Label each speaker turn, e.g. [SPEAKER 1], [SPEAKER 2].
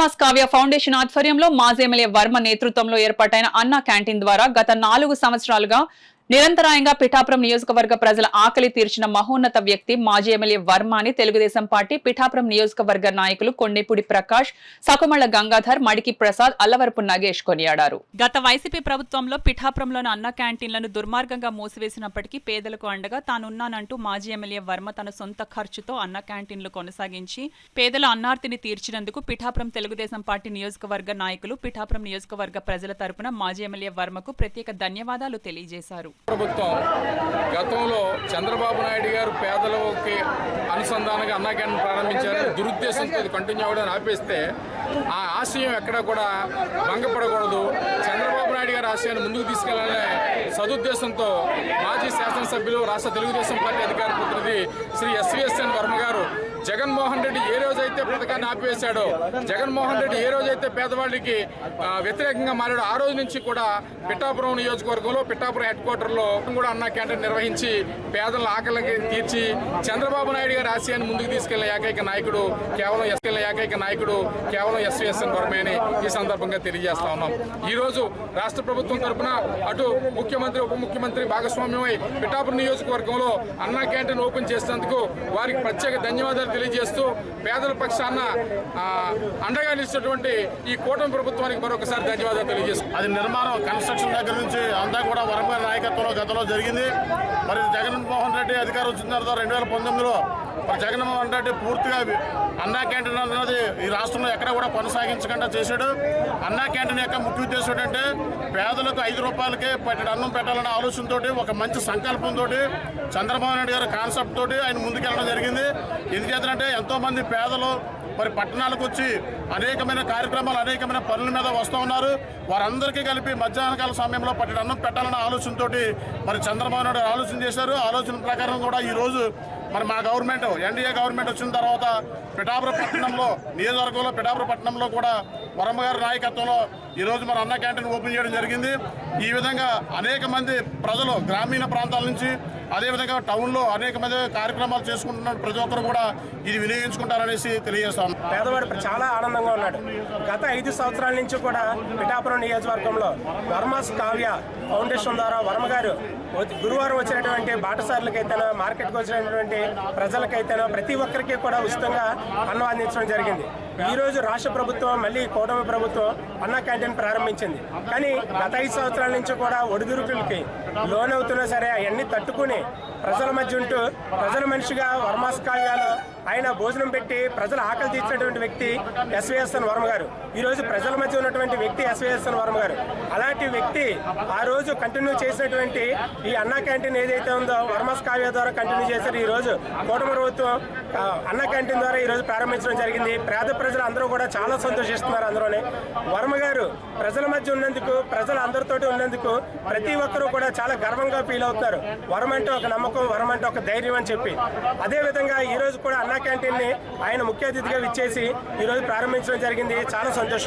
[SPEAKER 1] వరమాస్ Kavya foundation ఆధ్వర్యంలో మాజీ MLA Varma నేతృత్వంలో ఏర్పాటైన అన్నా క్యాంటీన్ ద్వారా గత 4 సంవత్సరాలుగా నిరంతరాయంగా పిఠాపురం నియోజకవర్గ ప్రజల ఆకలి తీర్చిన మహోన్నత వ్యక్తి మాజీ ఎమ్మెల్యే వర్మ అని తెలుగుదేశం పార్టీ పిఠాపురం నియోజకవర్గ నాయకులు కొండేపూడి ప్రకాష్, సకుమళ్ల గంగాధర్, మడికి ప్రసాద్, అల్లవరపు నగేష్ కొనియాడారు. గత వైసీపీ ప్రభుత్వంలో పిఠాపురంలోని అన్న క్యాంటీన్లను దుర్మార్గంగా మూసివేసినప్పటికీ పేదలకు అండగా తానున్నానంటూ మాజీ ఎమ్మెల్యే వర్మ తన సొంత ఖర్చుతో అన్న క్యాంటీన్లు కొనసాగించి పేదల అన్నార్తిని తీర్చినందుకు పిఠాపురం తెలుగుదేశం పార్టీ నియోజకవర్గ నాయకులు పిఠాపురం నియోజకవర్గ ప్రజల తరపున మాజీ ఎమ్మెల్యే వర్మకు ప్రత్యేక ధన్యవాదాలు తెలియజేశారు.
[SPEAKER 2] ప్రభుత్వం గతంలో చంద్రబాబు నాయుడు గారు పేదలకి అనుసంధానంగా అన్నా క్యాంటీన్ ప్రారంభించారని దురుద్దేశంతో కంటిన్యూ అవ్వడానికి ఆపేస్తే ఆ ఆశయం ఎక్కడా కూడా భంగపడకూడదు, చంద్రబాబు నాయుడు గారి ఆశయాన్ని ముందుకు తీసుకెళ్లాలనే సదుద్దేశంతో మాజీ శాసనసభ్యులు రాష్ట్ర తెలుగుదేశం పార్టీ అధికార ప్రతినిధి శ్రీ ఎస్వీఎస్ఎన్ వర్మ గారు జగన్మోహన్ రెడ్డి ఏ రోజైతే పథకాన్ని ఆపివేశాడో, జగన్మోహన్ రెడ్డి ఏ రోజైతే పేదవాళ్ళకి వ్యతిరేకంగా మారాడో ఆ రోజు నుంచి కూడా పిఠాపురం నియోజకవర్గంలో పిఠాపురం హెడ్ క్వార్టర్లో కూడా అన్నా క్యాంటీన్ నిర్వహించి పేదల ఆకలికి తీర్చి చంద్రబాబు నాయుడు గారి ఆశయాన్ని ముందుకు తీసుకెళ్లే ఏకైక నాయకుడు కేవలం ఎస్వీఎస్ఎన్ వర్మే అని ఈ సందర్భంగా తెలియజేస్తా ఉన్నాం. ఈ రోజు రాష్ట్ర ప్రభుత్వం తరఫున అటు ముఖ్యమంత్రి, ఉప ముఖ్యమంత్రి భాగస్వామ్యమై పిఠాపురం నియోజకవర్గంలో అన్నా క్యాంటీన్ ఓపెన్ చేసినందుకు వారికి ప్రత్యేక ధన్యవాదాలు తెలియజేస్తూ పేదల పక్షాన అండగా నిలిచినటువంటి ఈ కూటమి ప్రభుత్వానికి మరొకసారి ధన్యవాదాలు తెలియజేస్తాం.
[SPEAKER 3] అది నిర్మాణం కన్స్ట్రక్షన్ దగ్గర నుంచి అంతా కూడా వర్మ నాయకత్వంలో గతంలో జరిగింది. మరి జగన్మోహన్ రెడ్డి అధికారం వచ్చిన తర్వాత 2019లో జగన్మోహన్ రెడ్డి పూర్తిగా అన్నా క్యాంటీన్ అన్నది ఈ రాష్ట్రంలో ఎక్కడ కూడా కొనసాగించకుండా చేశాడు. అన్నా క్యాంటీన్ యొక్క ముఖ్య ఉద్దేశం ఏంటంటే పేదలకు 5 రూపాయలకే అన్నం పెట్టాలనే ఆలోచనతో ఒక మంచి సంకల్పంతో చంద్రబాబు నాయుడు గారి కాన్సెప్ట్ తోటి ఆయన ముందుకెళ్ళడం జరిగింది. ఎందుకంటే ఎంతోమంది పేదలు మరి పట్టణాలకు వచ్చి అనేకమైన కార్యక్రమాలు, అనేకమైన పనుల మీద వస్తూ ఉన్నారు. వారందరికీ కలిపి మధ్యాహ్నకాల సమయంలో అన్నం పెట్టాలన్న ఆలోచనతో మరి చంద్రబాబు నాయుడు ఆలోచన చేశారు. ఆలోచన ప్రకారం కూడా ఈరోజు మరి మా గవర్నమెంట్, ఎన్డీఏ గవర్నమెంట్ వచ్చిన తర్వాత పిఠాపురం పట్టణంలో, నియోజకవర్గంలో పిఠాపురం పట్టణంలో కూడా వర్మ గారి నాయకత్వంలో ఈరోజు మన అన్న క్యాంటీన్ ఓపెన్ చేయడం జరిగింది. ఈ విధంగా అనేక మంది ప్రజలు గ్రామీణ ప్రాంతాల నుంచి, అదేవిధంగా టౌన్లో అనేక మంది కార్యక్రమాలు చేసుకుంటున్న ప్రతి ఒక్కరు కూడా ఇది వినియోగించుకుంటారనేసి తెలియజేస్తాం.
[SPEAKER 4] పేదవాడు చాలా ఆనందంగా ఉన్నాడు. గత 5 సంవత్సరాల నుంచి కూడా పిఠాపురం నియోజకవర్గంలో వరమాస్ కావ్య ఫౌండేషన్ ద్వారా వర్మ గారు గురువారం వచ్చినటువంటి బాటసార్లకైతేనో, మార్కెట్కి వచ్చినటువంటి ప్రజలకైతేనో ప్రతి ఒక్కరికి కూడా ఉచితంగా అన్నం అందించడం జరిగింది. ఈరోజు రాష్ట్ర ప్రభుత్వం, మళ్ళీ కూటమి ప్రభుత్వం అన్నా క్యాంటీన్ ప్రారంభించింది. కానీ గత 5 సంవత్సరాల నుంచి కూడా ఒడిదుడుకులకి లోన్ అవుతున్నా సరే అవన్నీ తట్టుకుని ప్రజల మధ్య ఉంటూ ప్రజల మనిషిగా వర్మాస్ కావ్యాలో ఆయన భోజనం పెట్టి ప్రజల ఆకలి తీర్చినటువంటి వ్యక్తి ఎస్వీఎస్ఎన్ వర్మ గారు. ఈరోజు ప్రజల మధ్య ఉన్నటువంటి వ్యక్తి ఎస్వీఎస్ఎన్ వర్మ గారు. అలాంటి వ్యక్తి ఆ రోజు కంటిన్యూ చేసినటువంటి ఈ అన్నా క్యాంటీన్ ఏదైతే ఉందో వర్మాస్ కావ్య ద్వారా కంటిన్యూ చేశారు. ఈరోజు కూటమి ప్రభుత్వం అన్నా క్యాంటీన్ ద్వారా ఈరోజు ప్రారంభించడం జరిగింది. పేద ప్రజలు అందరూ కూడా చాలా సంతోషిస్తున్నారు. అందులోనే వర్మ గారు ప్రజల మధ్య ఉన్నందుకు, ప్రజలు అందరితోటి ఉన్నందుకు ప్రతి ఒక్కరూ కూడా చాలా గర్వంగా ఫీల్ అవుతున్నారు. వర్మ అంటే ఒక నమ్మకం, వర్మ అంటే ఒక ధైర్యం అని చెప్పి. అదేవిధంగా ఈరోజు కూడా అన్నా క్యాంటీన్ని ఆయన ముఖ్య అతిథిగా విచ్చేసి ఈరోజు ప్రారంభించడం జరిగింది. చాలా సంతోషం.